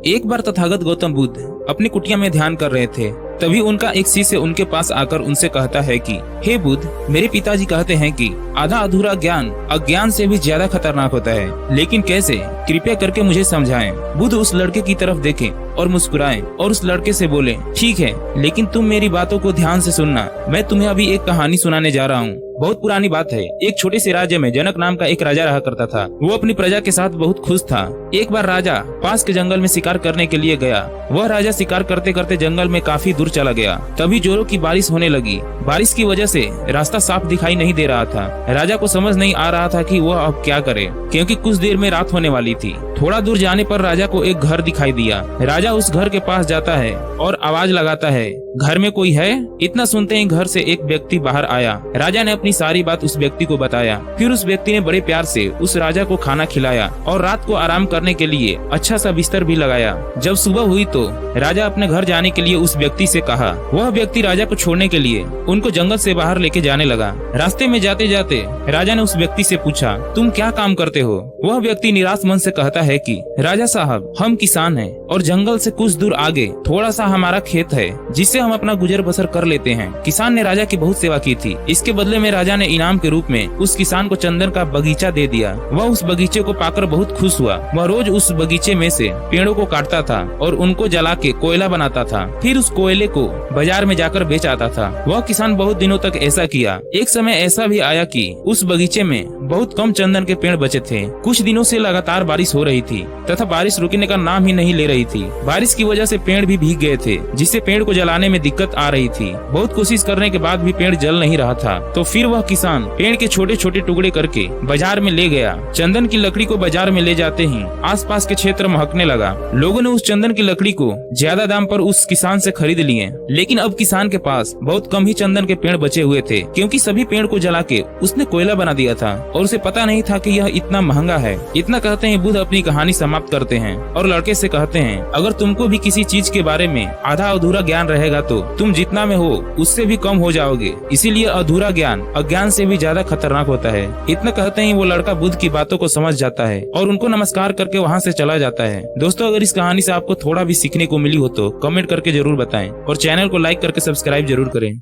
एक बार तथागत गौतम बुद्ध अपनी कुटिया में ध्यान कर रहे थे। तभी उनका एक शिष्य उनके पास आकर उनसे कहता है कि हे बुद्ध, मेरे पिताजी कहते हैं कि आधा अधूरा ज्ञान अज्ञान से भी ज्यादा खतरनाक होता है, लेकिन कैसे? कृपया करके मुझे समझाएं। बुद्ध उस लड़के की तरफ देखें और मुस्कुराएं और उस लड़के से बोले, ठीक है, लेकिन तुम मेरी बातों को ध्यान से सुनना। मैं तुम्हें अभी एक कहानी सुनाने जा रहा हूँ। बहुत पुरानी बात है। एक छोटे से राज्य में जनक नाम का एक राजा रहा करता था। वो अपनी प्रजा के साथ बहुत खुश था। एक बार राजा पास के जंगल में शिकार करने के लिए गया। वह राजा शिकार करते करते जंगल में काफी दूर चला गया। तभी जोरों की बारिश होने लगी। बारिश की वजह से रास्ता साफ दिखाई नहीं दे रहा था। राजा को समझ नहीं आ रहा था कि वह अब क्या करे, क्योंकि कुछ देर में रात होने वाली थी। थोड़ा दूर जाने पर राजा को एक घर दिखाई दिया। राजा उस घर के पास जाता है और आवाज लगाता है, घर में कोई है? इतना सुनते ही घर से एक व्यक्ति बाहर आया। राजा ने अपनी सारी बात उस व्यक्ति को बताया। फिर उस व्यक्ति ने बड़े प्यार से उस राजा को खाना खिलाया और रात को आराम करने के लिए अच्छा सा बिस्तर भी लगाया। जब सुबह हुई तो राजा अपने घर जाने के लिए उस व्यक्ति से कहा। वह व्यक्ति राजा को छोड़ने के लिए उनको जंगल से बाहर लेके जाने लगा। रास्ते में जाते जाते राजा ने उस व्यक्ति से पूछा, तुम क्या काम करते हो? वह व्यक्ति निराश मन से कहता है कि राजा साहब, हम किसान हैं और जंगल से कुछ दूर आगे थोड़ा सा हमारा खेत है, जिससे हम अपना गुजर बसर कर लेते हैं। किसान ने राजा की बहुत सेवा की थी। इसके बदले में राजा ने इनाम के रूप में उस किसान को चंदन का बगीचा दे दिया। वह उस बगीचे को पाकर बहुत खुश हुआ। वह रोज उस बगीचे में से पेड़ों को काटता था और उनको जला के कोयला बनाता था। फिर उस कोयले को बाजार में जाकर बेच आता था। वह किसान बहुत दिनों तक ऐसा किया। एक समय ऐसा भी आया कि उस बगीचे में बहुत कम चंदन के पेड़ बचे थे। कुछ दिनों से लगातार बारिश हो रही थी तथा बारिश रुकने का नाम ही नहीं ले रही थी। बारिश की वजह से पेड़ भी भीग गए थे, जिससे पेड़ को जलाने में दिक्कत आ रही थी। बहुत कोशिश करने के बाद भी पेड़ जल नहीं रहा था। तो फिर वह किसान पेड़ के छोटे छोटे टुकड़े करके बाजार में ले गया। चंदन की लकड़ी को बाजार में ले जाते ही आसपास के क्षेत्र महकने लगा। लोगों ने उस चंदन की लकड़ी को ज्यादा दाम पर उस किसान से खरीद लिए। लेकिन अब किसान के पास बहुत कम ही चंदन के पेड़ बचे हुए थे, क्योंकि सभी पेड़ को जला के उसने कोयला बना दिया था और उसे पता नहीं था कि यह इतना महंगा है। इतना कहते हैं बुद्ध अपनी कहानी समाप्त करते हैं और लड़के से कहते हैं, अगर तुमको भी किसी चीज के बारे में आधा अधूरा ज्ञान रहेगा तो तुम जितना में हो उससे भी कम हो जाओगे। इसीलिए अधूरा ज्ञान अज्ञान से भी ज्यादा खतरनाक होता है। इतना कहते ही वो लड़का बुद्ध की बातों को समझ जाता है और उनको नमस्कार करके वहाँ से चला जाता है। दोस्तों, अगर इस कहानी से आपको थोड़ा भी सीखने को मिली हो तो कमेंट करके जरूर बताएं और चैनल को लाइक करके सब्सक्राइब जरूर करें।